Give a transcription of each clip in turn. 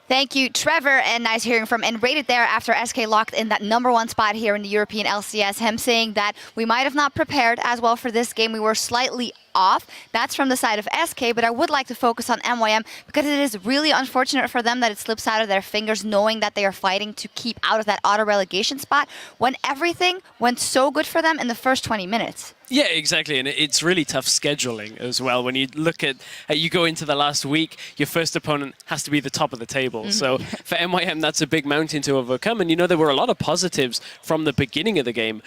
Thank you, Trevor, and nice hearing from and rated there after SK locked in that #1 spot here in the European LCS. Him saying that we might have not prepared as well for this game. We were slightly off. That's from the side of SK, but I would like to focus on MYM because it is really unfortunate for them that it slips out of their fingers knowing that they are fighting to keep out of that auto relegation spot when everything went so good for them in the first 20 minutes. Yeah, exactly, and it's really tough scheduling as well. When you look at, you go into the last week, your first opponent has to be the top of the table. So for MYM, that's a big mountain to overcome. And you know, there were a lot of positives from the beginning of the game.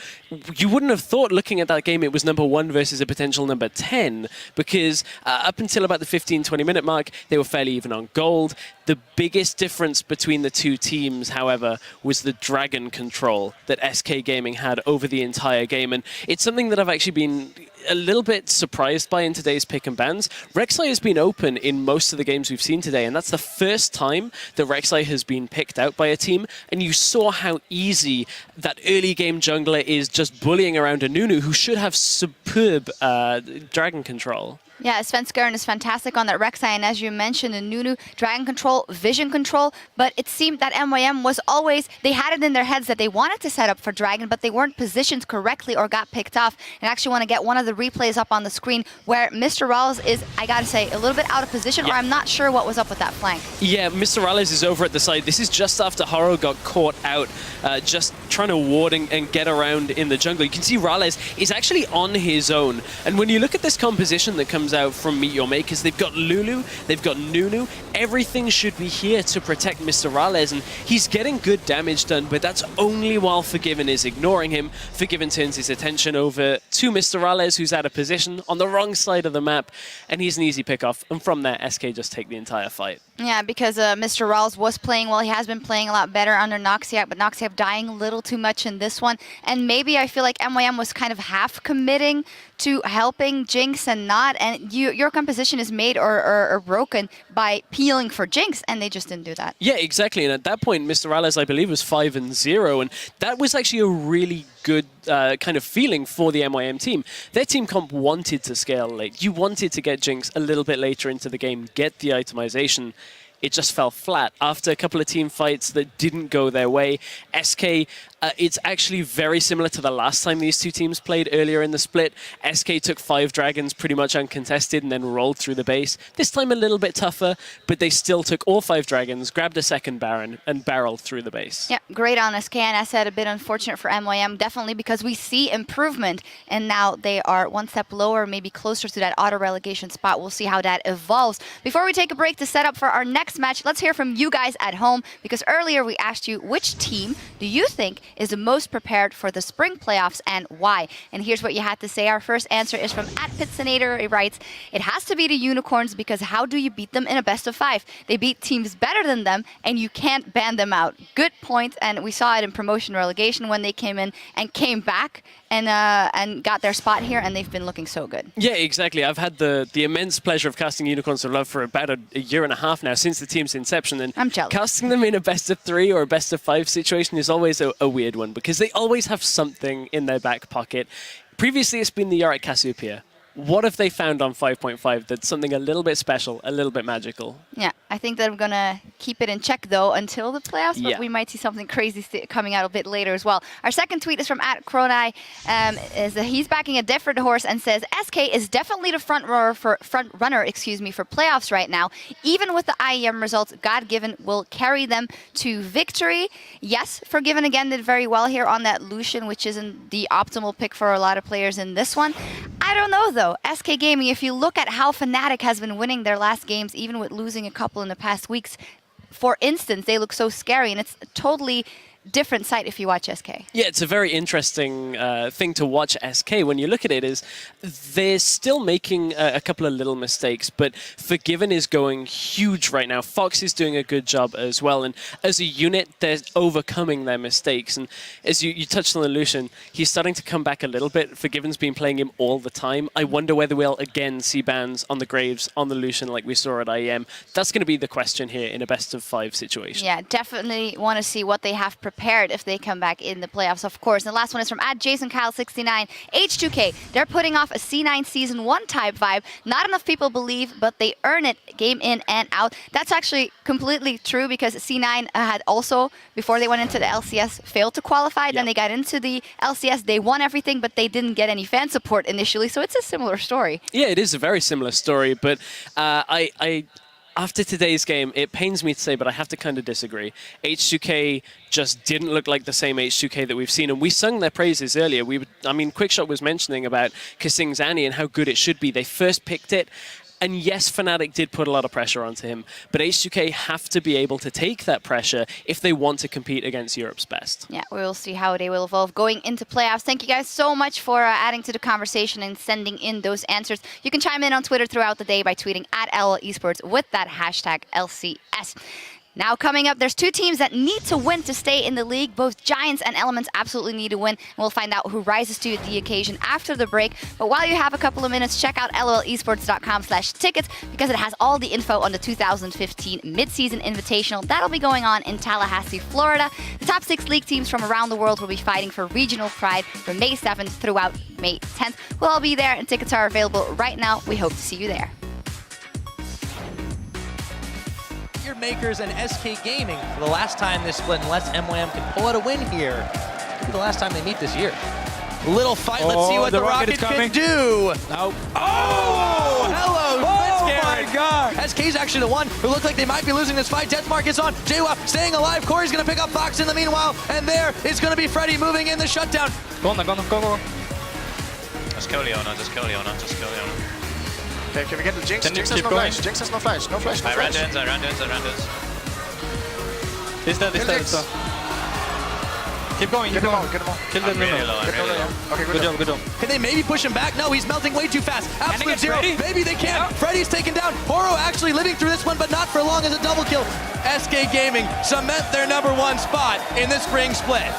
You wouldn't have thought, looking at that game, it was #1 versus a potential #10, because up until about the 15-20 minute mark, they were fairly even on gold. The biggest difference between the two teams, however, was the dragon control that SK Gaming had over the entire game. And it's something that I've actually been a little bit surprised by in today's pick and bans. Rek'Sai has been open in most of the games we've seen today, and that's the first time that Rek'Sai has been picked out by a team. And you saw how easy that early game jungler is just bullying around a Nunu who should have superb dragon control. Yeah, Svenskeren is fantastic on that Rek'Sai, and as you mentioned, the Nunu, Dragon Control, Vision Control, but it seemed that MYM was always, they had it in their heads that they wanted to set up for Dragon, but they weren't positioned correctly or got picked off. And I actually want to get one of the replays up on the screen where Mr. Rawls is, I gotta say, a little bit out of position, or I'm not sure what was up with that flank. Yeah, Mr. Rawls is over at the side. This is just after Haro got caught out, just trying to ward and get around in the jungle. You can see Rawls is actually on his own. And when you look at this composition that comes out from MeetYourMakers, they've got Lulu, they've got Nunu. Everything should be here to protect Mr. Rawls, and he's getting good damage done, but that's only while Forgiven is ignoring him. Forgiven turns his attention over to Mr. Rawls, who's out of position on the wrong side of the map, and he's an easy pick-off, and from there, SK just take the entire fight. Yeah, because Mr. Rawls was playing well. He has been playing a lot better under Noxiac, but Noxiac dying a little too much in this one. And maybe I feel like MYM was kind of half committing to helping Jinx and not. And your composition is made or broken by peeling for Jinx, and they just didn't do that. Yeah, exactly. And at that point, Mr. Rawls, I believe, was 5-0. And that was actually a really good kind of feeling for the MYM team. Their team comp wanted to scale late. You wanted to get Jinx a little bit later into the game, get the itemization. It just fell flat after a couple of team fights that didn't go their way. SK, it's actually very similar to the last time these two teams played earlier in the split. SK took 5 dragons pretty much uncontested and then rolled through the base. This time a little bit tougher, but they still took all 5 dragons, grabbed a second Baron, and barreled through the base. Yeah, great on SK, and as I said, a bit unfortunate for MYM, definitely because we see improvement, and now they are one step lower, maybe closer to that auto relegation spot. We'll see how that evolves. Before we take a break to set up for our next match, let's hear from you guys at home, because earlier we asked you which team do you think is the most prepared for the spring playoffs and why? And here's what you had to say. Our first answer is from @Pitsinator. He writes, it has to be the Unicorns because how do you beat them in a best of 5? They beat teams better than them and you can't ban them out. Good point, and we saw it in promotion relegation when they came in and came back and got their spot here, and they've been looking so good. Yeah, exactly. I've had the immense pleasure of casting Unicorns of Love for about a year and a half now, since the team's inception, and I'm jealous. Casting them in a best of 3 or a best of 5 situation is always a weird one, because they always have something in their back pocket. Previously, it's been the Yorick Cassiopeia. What have they found on 5.5 that's something a little bit special, a little bit magical? Yeah, I think that I'm going to keep it in check, though, until the playoffs, but we might see something crazy coming out a bit later as well. Our second tweet is from @Kronai. He's backing a different horse and says, SK is definitely the front runner for playoffs right now. Even with the IEM results, God-given will carry them to victory. Yes, Forgiven again did very well here on that Lucian, which isn't the optimal pick for a lot of players in this one. I don't know, though. SK Gaming, if you look at how Fnatic has been winning their last games, even with losing a couple in the past weeks, for instance, they look so scary, and it's totally different sight if you watch SK. Yeah, it's a very interesting thing to watch SK. When you look at it, is they're still making a couple of little mistakes, but Forgiven is going huge right now. Fox is doing a good job as well, and as a unit, they're overcoming their mistakes. And as you touched on the Lucian, he's starting to come back a little bit. Forgiven's been playing him all the time. I wonder whether we'll again see bans on the Graves, on the Lucian, like we saw at IEM. That's going to be the question here in a best of 5 situation. Yeah, definitely want to see what they have prepared prepared if they come back in the playoffs, of course. And the last one is from @JasonKyle69. H2K, they're putting off a C9 Season 1 type vibe. Not enough people believe, but they earn it game in and out. That's actually completely true because C9 had also, before they went into the LCS, failed to qualify. Then they got into the LCS. They won everything, but they didn't get any fan support initially. So it's a similar story. Yeah, it is a very similar story, but after today's game, it pains me to say, but I have to kind of disagree. H2K just didn't look like the same H2K that we've seen, and we sung their praises earlier. I mean, Quickshot was mentioning about Kasing's Annie and how good it should be. They first picked it, and yes, Fnatic did put a lot of pressure onto him, but H2K have to be able to take that pressure if they want to compete against Europe's best. Yeah, we will see how they will evolve going into playoffs. Thank you guys so much for adding to the conversation and sending in those answers. You can chime in on Twitter throughout the day by tweeting @LOL Esports with that hashtag LCS. Now coming up, there's two teams that need to win to stay in the league. Both Giants and Elements absolutely need to win. And we'll find out who rises to the occasion after the break. But while you have a couple of minutes, check out lolesports.com/tickets because it has all the info on the 2015 Mid-Season Invitational. That'll be going on in Tallahassee, Florida. The top 6 league teams from around the world will be fighting for regional pride from May 7th throughout May 10th. We'll all be there and tickets are available right now. We hope to see you there. MeetYourMakers and SK Gaming for the last time this split, unless MYM can pull out a win here. Could be the last time they meet this year. Little fight, let's see what the Rocket can do. Nope. Oh, hello, my God. SK's actually the one who looked like they might be losing this fight. Deathmark is on. JWoww staying alive. Corey's going to pick up Fox in the meanwhile. And there is going to be Freddy moving in the shutdown. Go on, go. Just kill Leona, just kill Leona. Okay, can we get the Jinx? Can Jinx you has no keep going? flash. Jinx has no flash. No flash. I ran ins. He's dead. Jinx. Keep going. Get him all. Get him all. Kill them. really low. Okay, Good job. Can they maybe push him back? No, he's melting way too fast. Absolute get zero. Freddy. Maybe they can. Yep. Freddy's taken down. Horo actually living through this one, but not for long as a double kill. SK Gaming cement their #1 spot in the spring split.